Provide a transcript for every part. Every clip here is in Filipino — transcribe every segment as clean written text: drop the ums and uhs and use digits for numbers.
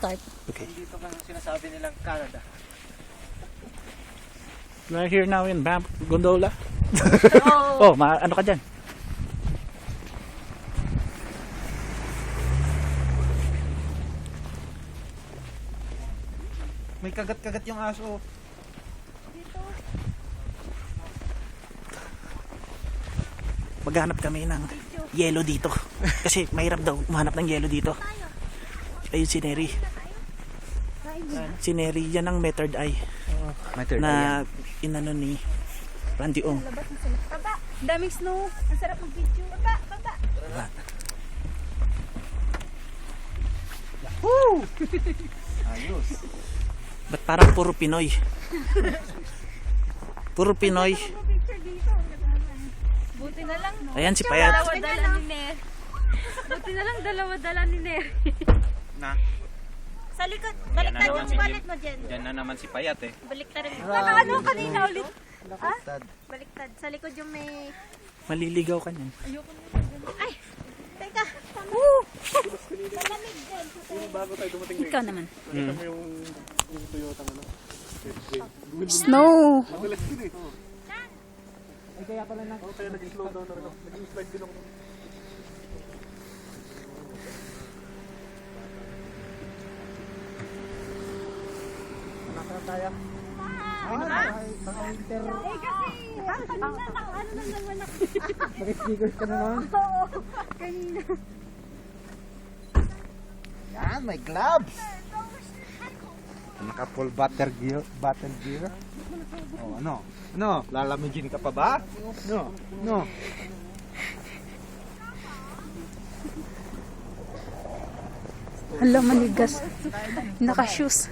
start. Okay. Dito ka sinasabi nilang Canada. We're here now in Banff Gondola. Oh, ano ka dyan? May kagat-kagat yung aso. Maghanap kami ng yelo dito. Kasi mahirap daw mahanap ng yelo dito. Ayun si Neri. Si Neri, yan ang method eye na inano ni Randy Ong. Baba! Daming snow. Ang sarap mag-video. Baba! Baba! Woo! Ayos. Ba't parang puro Pinoy? Puro Pinoy. Buti na lang. Ayan si Payat. Dala ni Ner. Buti na lang dala ni Ner. Na. Sa likod. Baliktad yung wallet mo dyan. Diyan na naman si Payat eh. Baliktad rin. Ano kanina ulit? Baliktad. Baliktad. Sa likod yung may... Maliligaw ka niyan. Ay! Teka! Woo! Malamig din. Ikaw naman. Snow! Ay kaya pala na. Kaya nag-slow down na rin. Nag-slide din ako. Nakakala tayo. Baka winter. Eh kasi, kanina ano lang naman ako. Nag-stickers ka na naman. Oo, kanina. Yan, may gloves. Naka full battle gear. Oh, ano? Ano? Lalamigin ka pa ba? No. No. Hala, manigas. Naka-shoes.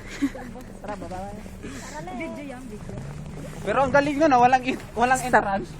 Pero ang galing nun, walang entrance.